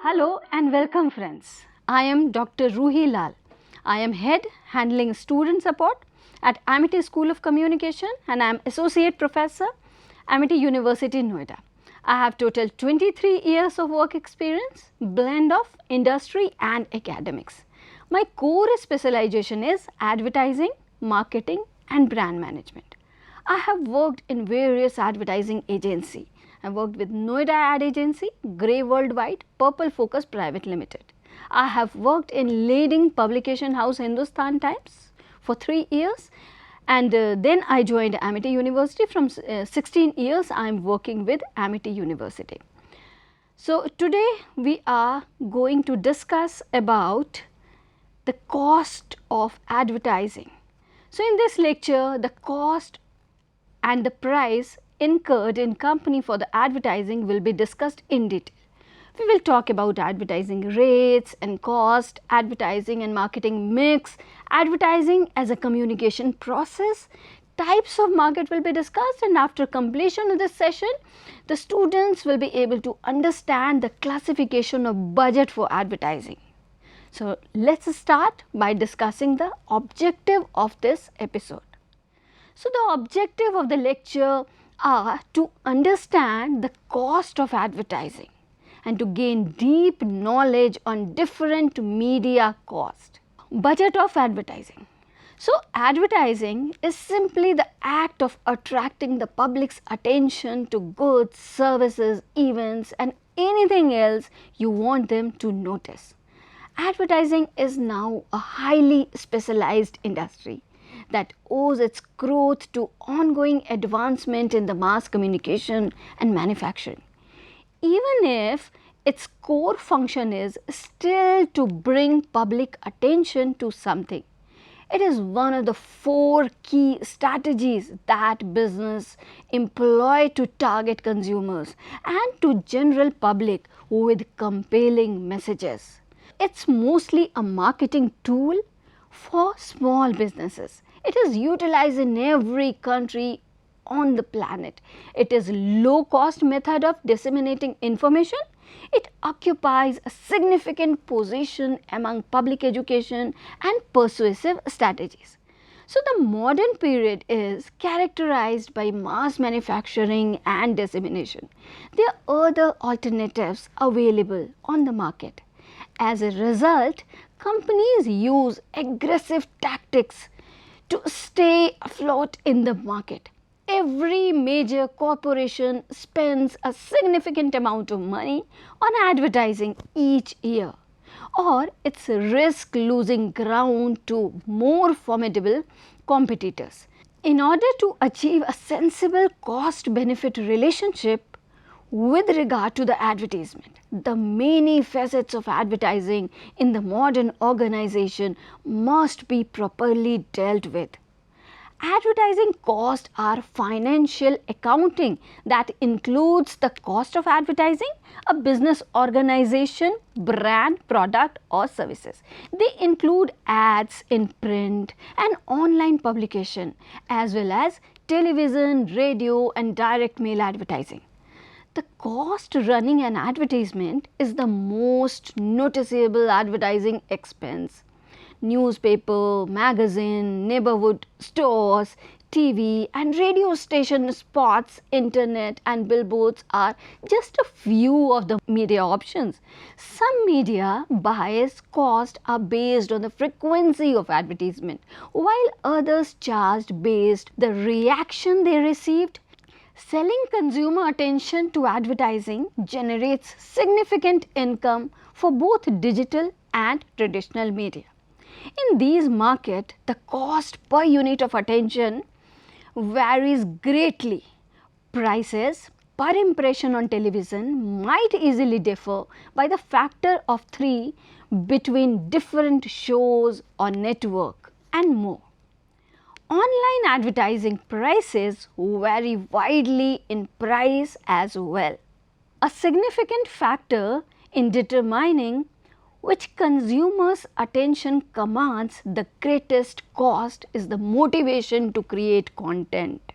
Hello and welcome friends. I am Dr. Ruhi Lal. I am head handling student support at Amity School of Communication and I am associate professor Amity University Noida. I have total 23 years of work experience, blend of industry and academics. My core specialization is advertising, marketing and brand management. I have worked in various advertising agencies. I worked with Noida Ad Agency, Grey Worldwide, Purple Focus Private Limited. I have worked in leading publication house Hindustan Times for 3 years and then I joined Amity University. From 16 years I am working with Amity University. So today we are going to discuss about the cost of advertising. So in this lecture the cost and the price incurred in company for the advertising will be discussed in detail. We will talk about advertising rates and cost, advertising and marketing mix, advertising as a communication process, types of market will be discussed, and after completion of this session, the students will be able to understand the classification of budget for advertising. So let's start by discussing the objective of this episode. So the objective of the lecture are to understand the cost of advertising and to gain deep knowledge on different media cost. Budget of advertising. So advertising is simply the act of attracting the public's attention to goods, services, events and anything else you want them to notice. Advertising is now a highly specialized industry that owes its growth to ongoing advancement in the mass communication and manufacturing. Even if its core function is still to bring public attention to something, it is one of the 4 key strategies that business employ to target consumers and to general public with compelling messages. It's mostly a marketing tool for small businesses. It is utilized in every country on the planet. It is low cost method of disseminating information. It occupies a significant position among public education and persuasive strategies. So the modern period is characterized by mass manufacturing and dissemination. There are other alternatives available on the market. As a result, companies use aggressive tactics to stay afloat in the market. Every major corporation spends a significant amount of money on advertising each year, or it's a risk losing ground to more formidable competitors. In order to achieve a sensible cost benefit relationship with regard to the advertisement, the many facets of advertising in the modern organization must be properly dealt with. Advertising costs are financial accounting that includes the cost of advertising a business organization, brand, product or services. They include ads in print and online publication as well as television, radio and direct mail advertising. The cost running an advertisement is the most noticeable advertising expense. Newspaper, magazine, neighborhood stores, TV and radio station spots, internet and billboards are just a few of the media options. Some media buys cost are based on the frequency of advertisement, while others charged based the reaction they received. Selling consumer attention to advertising generates significant income for both digital and traditional media. In these markets, the cost per unit of attention varies greatly. Prices per impression on television might easily differ by the factor of 3 between different shows or network and more. Online advertising prices vary widely in price as well. A significant factor in determining which consumers' attention commands the greatest cost is the motivation to create content.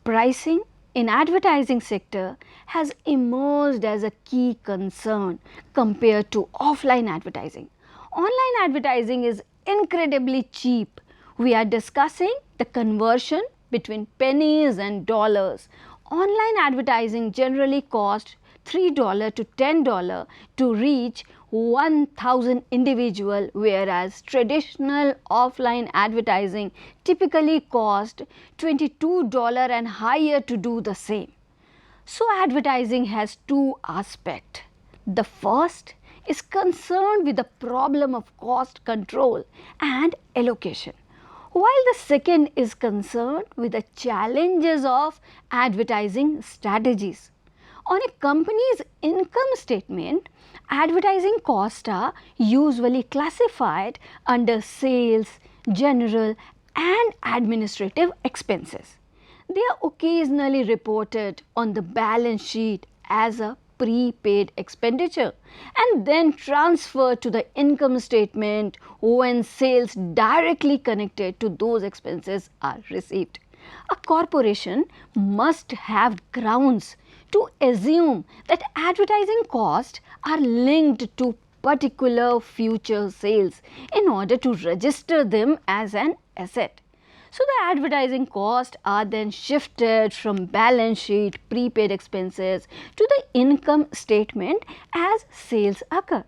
Pricing in advertising sector has emerged as a key concern compared to offline advertising. Online advertising is incredibly cheap. We are discussing the conversion between pennies and dollars. Online advertising generally costs $3 to $10 to reach 1,000 individuals, whereas traditional offline advertising typically cost $22 and higher to do the same. So advertising has two aspects. The first is concerned with the problem of cost control and allocation, while the second is concerned with the challenges of advertising strategies. On a company's income statement, advertising costs are usually classified under sales, general and administrative expenses. They are occasionally reported on the balance sheet as a prepaid expenditure and then transferred to the income statement when sales directly connected to those expenses are received. A corporation must have grounds to assume that advertising costs are linked to particular future sales in order to register them as an asset. So the advertising costs are then shifted from balance sheet prepaid expenses to the income statement as sales occur.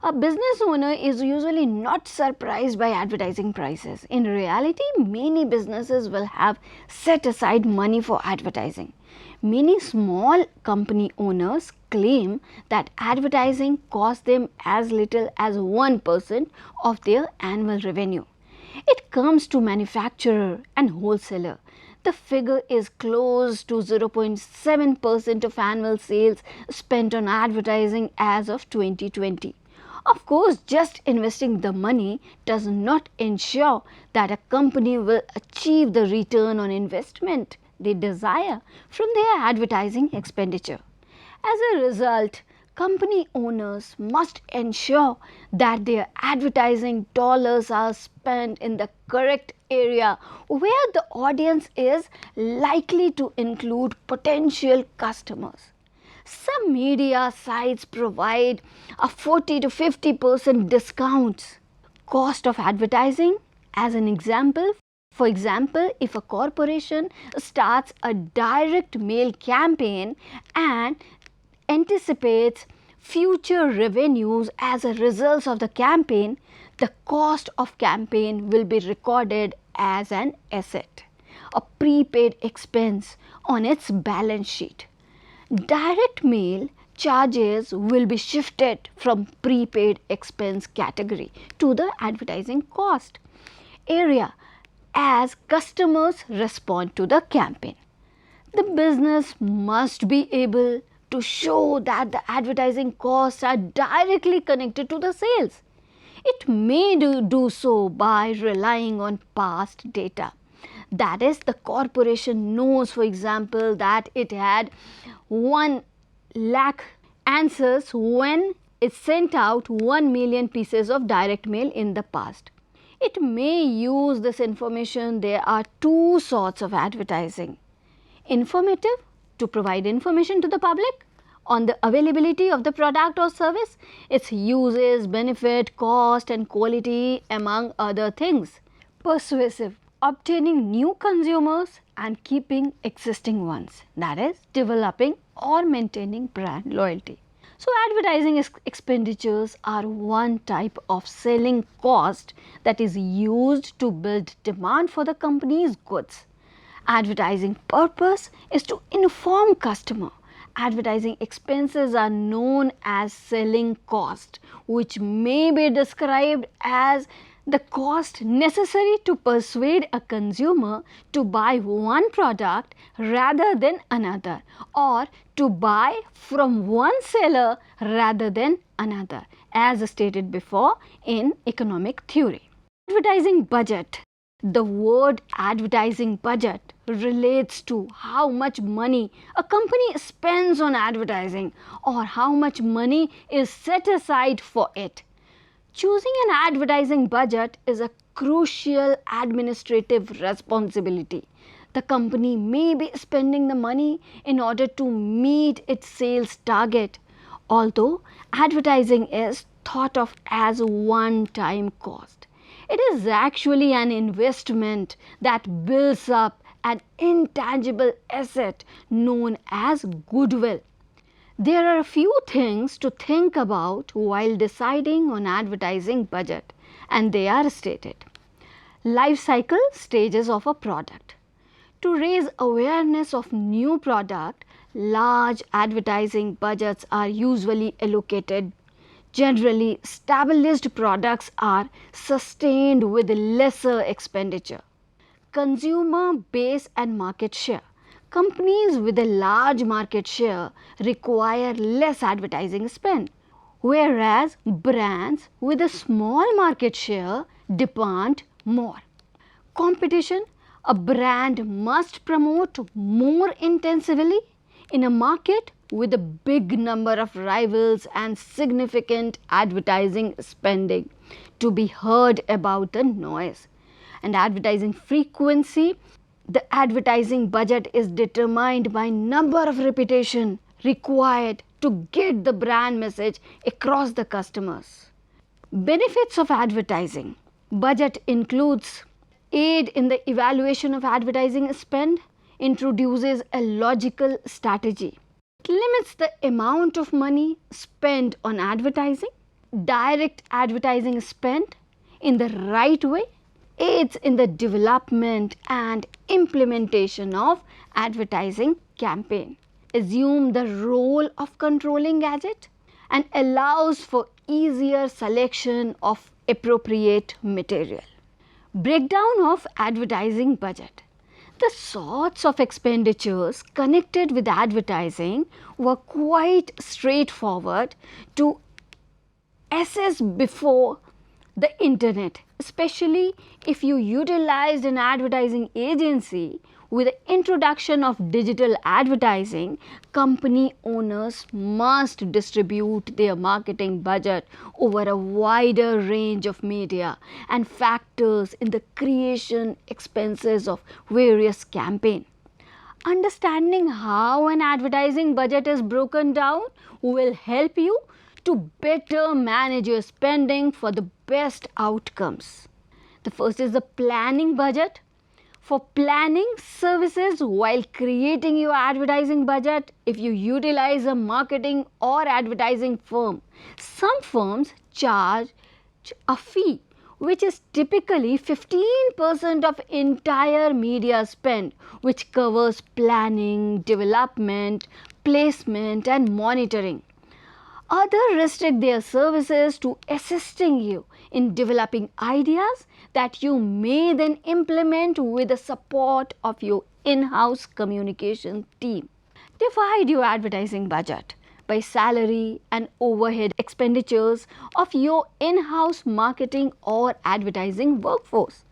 A business owner is usually not surprised by advertising prices. In reality, many businesses will have set aside money for advertising. Many small company owners claim that advertising costs them as little as 1% of their annual revenue. It comes to manufacturer and wholesaler. The figure is close to 0.7% of annual sales spent on advertising as of 2020. Of course, just investing the money does not ensure that a company will achieve the return on investment they desire from their advertising expenditure. As a result, company owners must ensure that their advertising dollars are spent in the correct area where the audience is likely to include potential customers. Some media sites provide a 40 to 50% discounts. Cost of advertising as an example. For example, if a corporation starts a direct mail campaign and anticipates future revenues as a result of the campaign, the cost of campaign will be recorded as an asset, a prepaid expense on its balance sheet. Direct mail charges will be shifted from prepaid expense category to the advertising cost area as customers respond to the campaign. The business must be able to show that the advertising costs are directly connected to the sales. It may do so by relying on past data. That is, the corporation knows, for example, that it had 1 lakh answers when it sent out 1 million pieces of direct mail in the past. It may use this information. There are two sorts of advertising. Informative, to provide information to the public on the availability of the product or service, its uses, benefit, cost and quality, among other things. Persuasive, obtaining new consumers and keeping existing ones, that is, developing or maintaining brand loyalty. So advertising expenditures are one type of selling cost that is used to build demand for the company's goods. Advertising purpose is to inform customer. Advertising expenses are known as selling cost, which may be described as the cost necessary to persuade a consumer to buy one product rather than another, or to buy from one seller rather than another, as stated before in economic theory. Advertising budget. The word advertising budget relates to how much money a company spends on advertising or how much money is set aside for it. Choosing an advertising budget is a crucial administrative responsibility. The company may be spending the money in order to meet its sales target, although advertising is thought of as a one-time cost. It is actually an investment that builds up an intangible asset known as goodwill. There are a few things to think about while deciding on advertising budget, and they are stated. Life cycle stages of a product. To raise awareness of new product, large advertising budgets are usually allocated. Generally, established products are sustained with lesser expenditure. Consumer base and market share. Companies with a large market share require less advertising spend, whereas brands with a small market share demand more. Competition. A brand must promote more intensively in a market with a big number of rivals and significant advertising spending to be heard about the noise. And advertising frequency. The advertising budget is determined by number of repetition required to get the brand message across the customers. Benefits of advertising. Budget includes aid in the evaluation of advertising spend, introduces a logical strategy. It limits the amount of money spent on advertising. Direct advertising spend in the right way aids in the development and implementation of advertising campaign. Assume the role of controlling gadget and allows for easier selection of appropriate material. Breakdown of advertising budget. The sorts of expenditures connected with advertising were quite straightforward to assess before the internet, especially if you utilized an advertising agency. With the introduction of digital advertising, company owners must distribute their marketing budget over a wider range of media and factors in the creation expenses of various campaigns. Understanding how an advertising budget is broken down will help you to better manage your spending for the best outcomes. The first is the planning budget. For planning services while creating your advertising budget, if you utilize a marketing or advertising firm, some firms charge a fee which is typically 15% of entire media spend, which covers planning, development, placement and monitoring. Others restrict their services to assisting you in developing ideas that you may then implement with the support of your in-house communication team. Divide your advertising budget by salary and overhead expenditures of your in-house marketing or advertising workforce.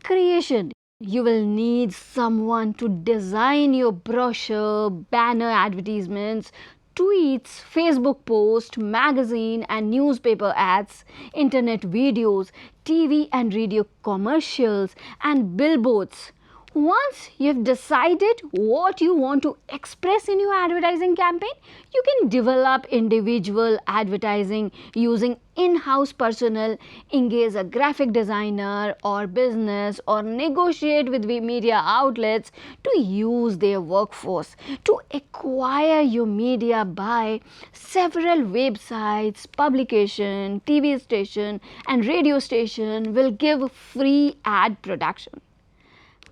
Creation. You will need someone to design your brochure, banner advertisements, tweets, Facebook posts, magazine and newspaper ads, internet videos, TV and radio commercials and billboards. Once you have decided what you want to express in your advertising campaign, you can develop individual advertising using in-house personnel, engage a graphic designer or business, or negotiate with media outlets to use their workforce. To acquire your media by several websites, publication, TV station and radio station will give free ad production.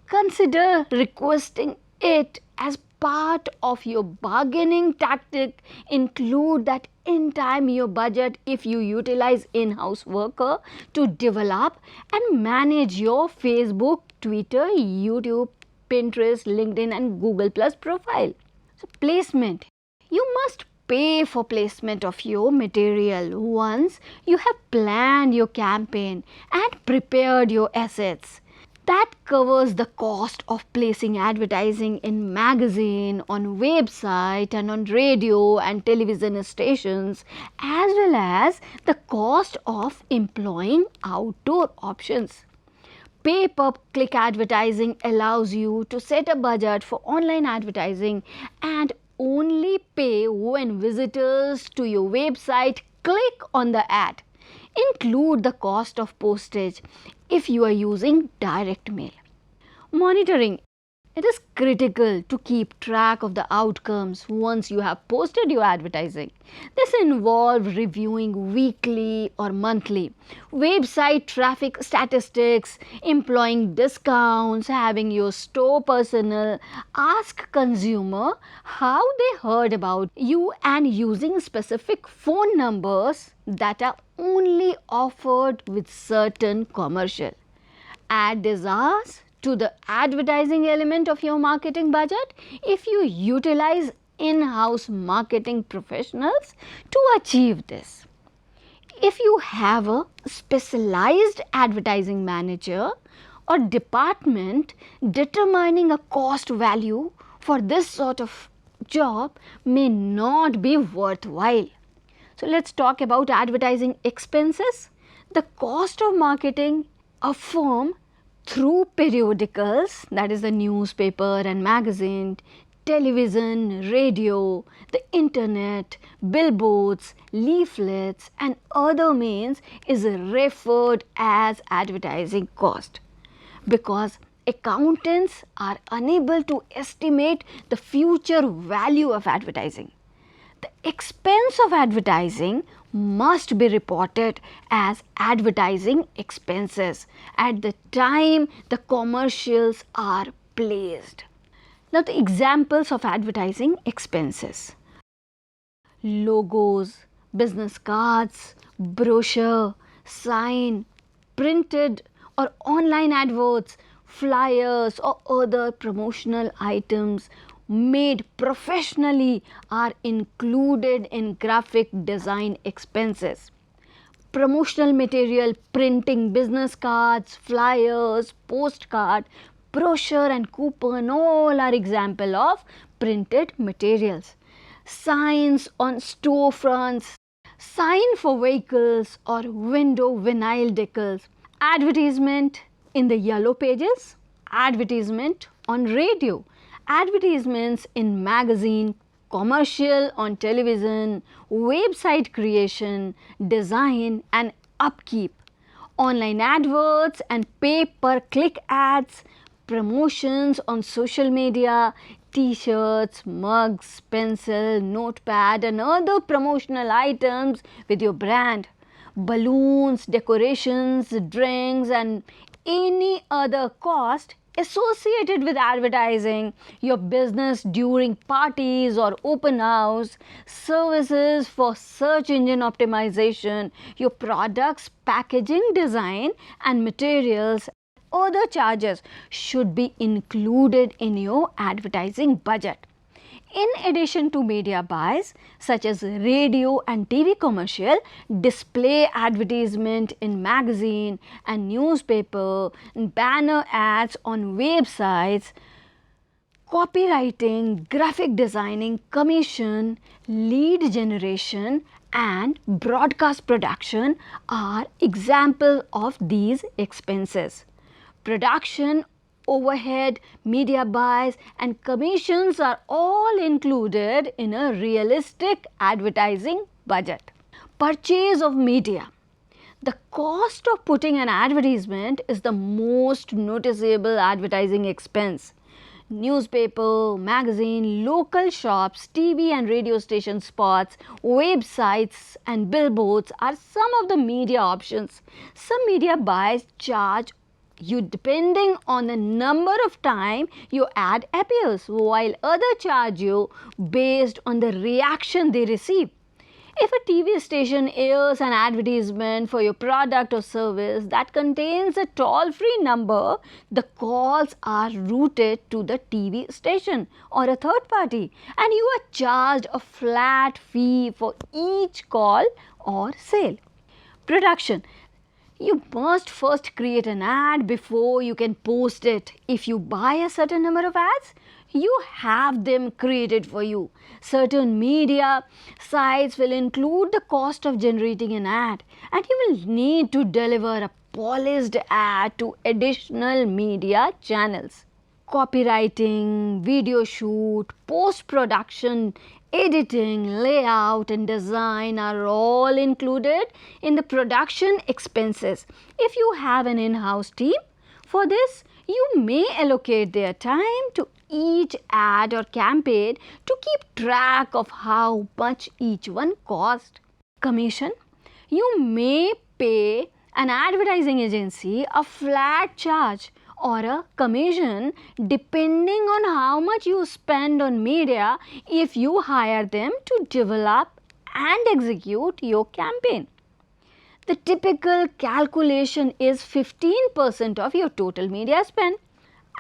Consider requesting it as part of your bargaining tactic include that in time your budget if you utilize in-house worker to develop and manage your Facebook, Twitter, YouTube, Pinterest, LinkedIn and Google Plus profile. So placement. You must pay for placement of your material once you have planned your campaign and prepared your assets. That covers the cost of placing advertising in magazine, on website and on radio and television stations, as well as the cost of employing outdoor options. Pay-per-click advertising allows you to set a budget for online advertising and only pay when visitors to your website click on the ad. Include the cost of postage if you are using direct mail. Monitoring. It is critical to keep track of the outcomes once you have posted your advertising. This involves reviewing weekly or monthly website traffic statistics, employing discounts, having your store personnel ask consumer how they heard about you and using specific phone numbers that are only offered with certain commercial. Add these hours to the advertising element of your marketing budget if you utilize in-house marketing professionals to achieve this. If you have a specialized advertising manager or department, determining a cost value for this sort of job may not be worthwhile. So let's talk about advertising expenses. The cost of marketing a firm through periodicals, that is the newspaper and magazine, television, radio, the internet, billboards, leaflets and other means is referred as advertising cost, because accountants are unable to estimate the future value of advertising. The expense of advertising must be reported as advertising expenses at the time the commercials are placed. Now the examples of advertising expenses: logos, business cards, brochure, sign, printed or online adverts, flyers or other promotional items made professionally are included in graphic design expenses. Promotional material, printing business cards, flyers, postcard, brochure and coupon all are example of printed materials. Signs on storefronts, sign for vehicles or window vinyl decals, advertisement in the yellow pages, advertisement on radio, advertisements in magazine, commercial on television, website creation, design and upkeep, online adverts and pay-per-click ads, promotions on social media, t-shirts, mugs, pencil, notepad and other promotional items with your brand, balloons, decorations, drinks and any other cost associated with advertising your business during parties or open house, services for search engine optimization, your products packaging design and materials, other charges should be included in your advertising budget. In addition to media buys such as radio and TV commercial, display advertisement in magazine and newspaper, and banner ads on websites, copywriting, graphic designing, commission, lead generation and broadcast production are examples of these expenses. Production, overhead, media buys and commissions are all included in a realistic advertising budget. Purchase of media. The cost of putting an advertisement is the most noticeable advertising expense. Newspaper, magazine, local shops, TV and radio station spots, websites and billboards are some of the media options. Some media buys charge you depending on the number of time your ad appears, while others charge you based on the reaction they receive. If a TV station airs an advertisement for your product or service that contains a toll-free number, the calls are routed to the TV station or a third party, and you are charged a flat fee for each call or sale. Production. You must first create an ad before you can post it. If you buy a certain number of ads, you have them created for you. Certain media sites will include the cost of generating an ad, and you will need to deliver a polished ad to additional media channels. Copywriting, video shoot, post-production, editing, layout and design are all included in the production expenses. If you have an in-house team, for this you may allocate their time to each ad or campaign to keep track of how much each one cost. Commission. You may pay an advertising agency a flat charge or a commission depending on how much you spend on media if you hire them to develop and execute your campaign. The typical calculation is 15% of your total media spend.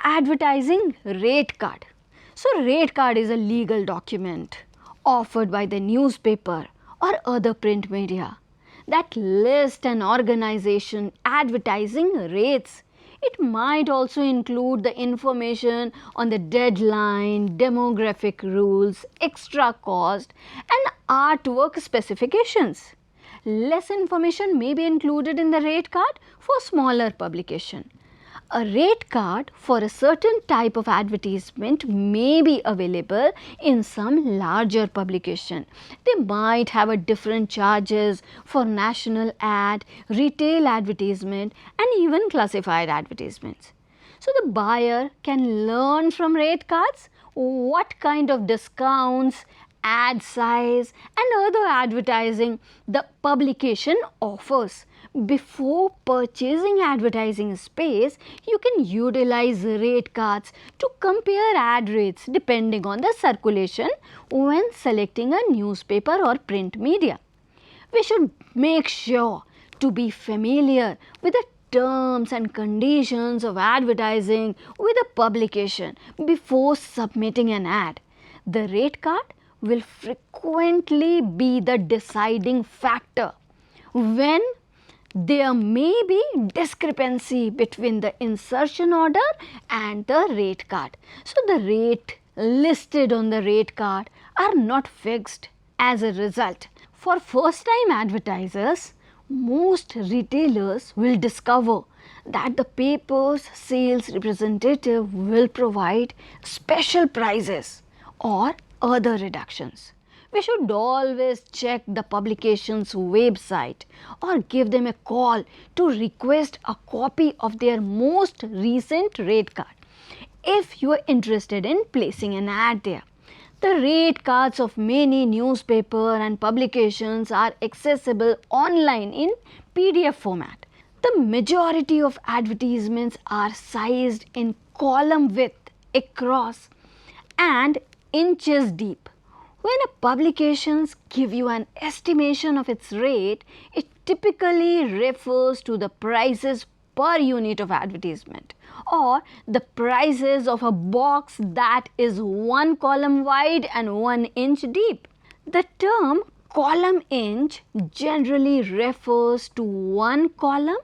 Advertising rate card. So rate card is a legal document offered by the newspaper or other print media that lists an organization advertising rates. It might also include the information on the deadline, demographic rules, extra cost and artwork specifications. Less information may be included in the rate card for smaller publication. A rate card for a certain type of advertisement may be available in some larger publication. They might have a different charges for national ad, retail advertisement and even classified advertisements. So the buyer can learn from rate cards what kind of discounts, ad size and other advertising the publication offers. Before purchasing advertising space, you can utilize rate cards to compare ad rates depending on the circulation when selecting a newspaper or print media. We should make sure to be familiar with the terms and conditions of advertising with a publication before submitting an ad. The rate card will frequently be the deciding factor when there may be discrepancy between the insertion order and the rate card. So the rate listed on the rate card are not fixed. As a result, for first time advertisers, most retailers will discover that the paper's sales representative will provide special prices or other reductions. We should always check the publication's website or give them a call to request a copy of their most recent rate card if you are interested in placing an ad there. The rate cards of many newspaper and publications are accessible online in PDF format. The majority of advertisements are sized in column width across and inches deep. When a publications give you an estimation of its rate, it typically refers to the prices per unit of advertisement or the prices of a box that is 1 column wide and 1 inch deep. The term column inch generally refers to 1 column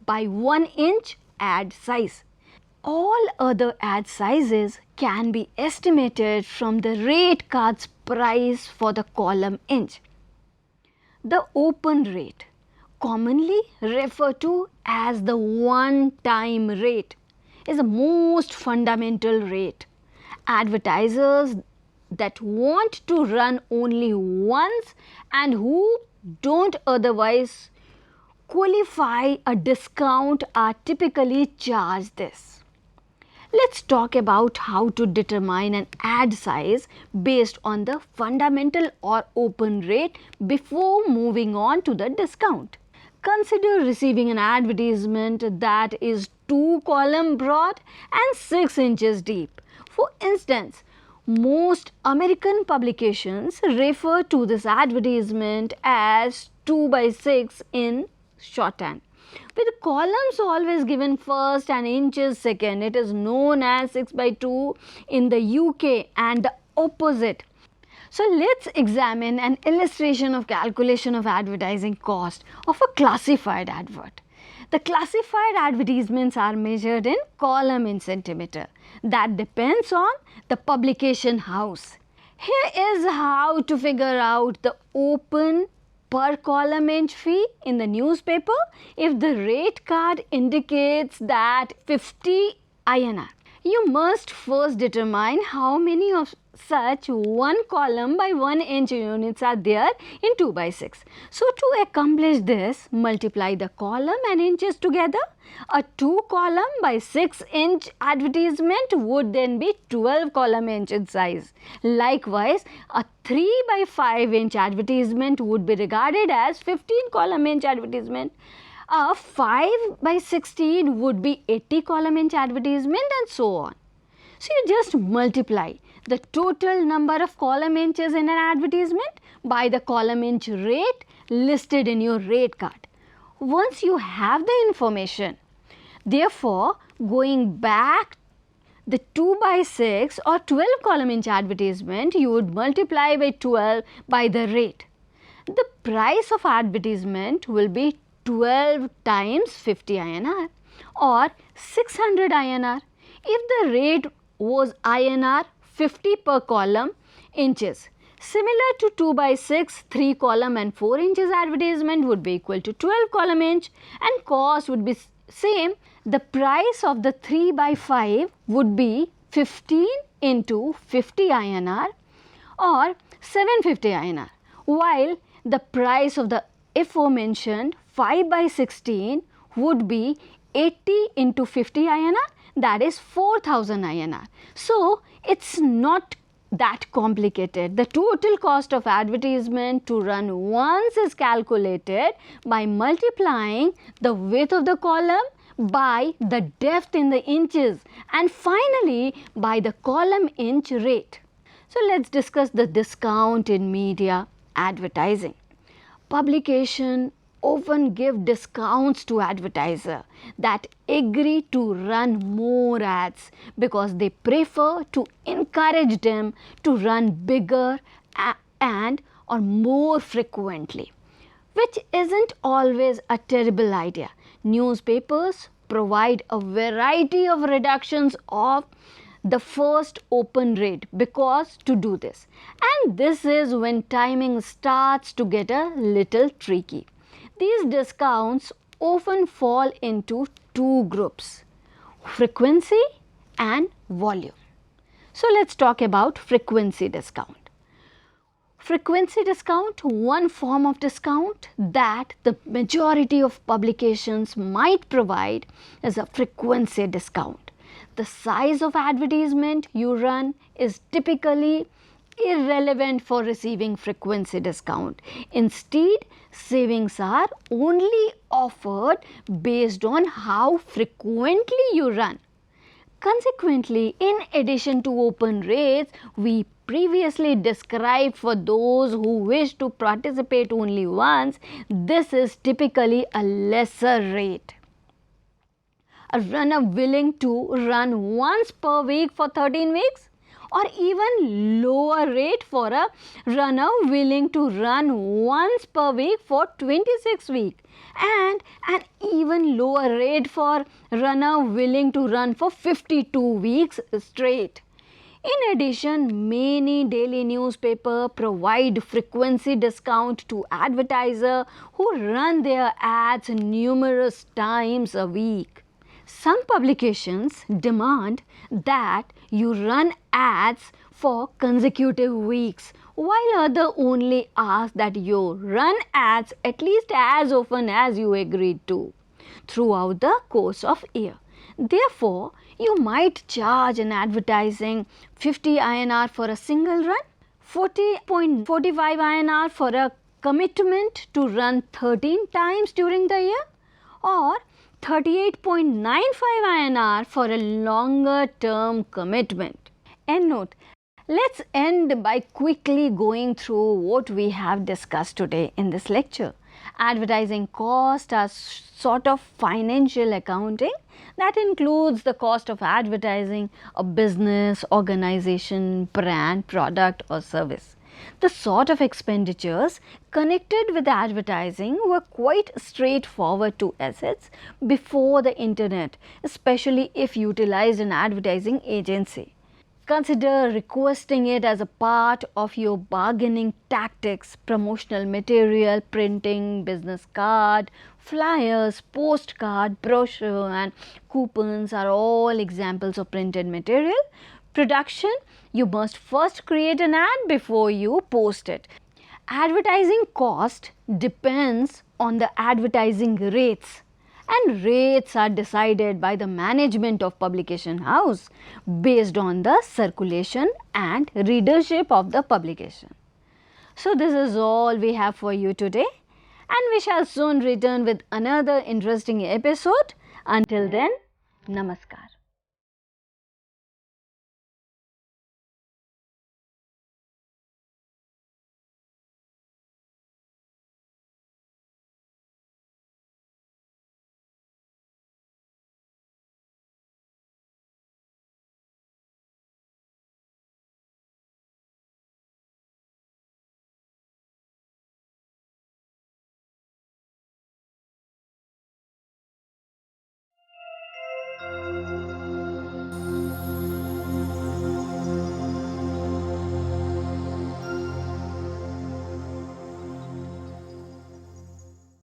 by 1 inch ad size. All other ad sizes can be estimated from the rate card's price for the column inch. The open rate, commonly referred to as the one-time rate, is the most fundamental rate. Advertisers that want to run only once and who don't otherwise qualify a discount are typically charged this. Let's talk about how to determine an ad size based on the fundamental or open rate before moving on to the discount. Consider receiving an advertisement that is 2 columns broad and 6 inches deep. For instance, most American publications refer to this advertisement as 2 by 6 in shorthand. With columns always given first and inches second, it is known as 6 by 2 in the UK and the opposite. So let's examine an illustration of calculation of advertising cost of a classified advert. The classified advertisements are measured in column in centimeter. That depends on the publication house. Here is how to figure out the open per column inch fee in the newspaper if the rate card indicates that 50 INR. You must first determine how many of such 1 column by 1 inch units are there in 2 by 6. So to accomplish this, multiply the column and inches together. A 2 column by 6 inch advertisement would then be 12 column inch in size. Likewise, a 3 by 5 inch advertisement would be regarded as 15 column inch advertisement. A 5 by 16 would be 80 column inch advertisement, and so on. So you just multiply the total number of column inches in an advertisement by the column inch rate listed in your rate card. Once you have the information, therefore going back the 2 by 6 or 12 column inch advertisement, you would multiply by 12 by the rate. The price of advertisement will be 12 times 50 INR or 600 INR if the rate was INR 50 per column inches. Similar to 2 by 6, 3 column and 4 inches advertisement would be equal to 12 column inch, and cost would be same. The price of the 3 by 5 would be 15 into 50 INR or 750 INR, while the price of the aforementioned 5 by 16 would be 80 into 50 INR, that is 4000 INR. So it's not that complicated. The total cost of advertisement to run once is calculated by multiplying the width of the column by the depth in the inches and finally by the column inch rate. So let's discuss the discount in media advertising. Publication often give discounts to advertiser that agree to run more ads because they prefer to encourage them to run bigger and or more frequently, which isn't always a terrible idea. Newspapers provide a variety of reductions of the first open rate because to do this, and this is when timing starts to get a little tricky. These discounts often fall into two groups: frequency and volume. So let's talk about frequency discount. Frequency discount, one form of discount that the majority of publications might provide, is a frequency discount. The size of advertisement you run is typically irrelevant for receiving frequency discount. Instead, savings are only offered based on how frequently you run. Consequently, in addition to open rates we previously described for those who wish to participate only once, this is typically a lesser rate. A runner willing to run once per week for 13 weeks, or even lower rate for a runner willing to run once per week for 26 weeks, and an even lower rate for runner willing to run for 52 weeks straight. In addition, many daily newspapers provide frequency discount to advertisers who run their ads numerous times a week. Some publications demand that you run ads for consecutive weeks, while others only ask that you run ads at least as often as you agreed to throughout the course of year. Therefore, you might charge an advertising 50 INR for a single run, 40.45 INR for a commitment to run 13 times during the year, or 38.95 INR for a longer term commitment. End note. Let's end by quickly going through what we have discussed today in this lecture. Advertising costs are sort of financial accounting that includes the cost of advertising a business, organization, brand, product or service. The sort of expenditures connected with advertising were quite straightforward to assets before the internet, especially if utilized in advertising agency. Consider requesting it as a part of your bargaining tactics. Promotional material, printing, business card, flyers, postcard, brochure and coupons are all examples of printed material. Production, you must first create an ad before you post it. Advertising cost depends on the advertising rates, and rates are decided by the management of publication house based on the circulation and readership of the publication. So this is all we have for you today, and we shall soon return with another interesting episode. Until then, namaskar.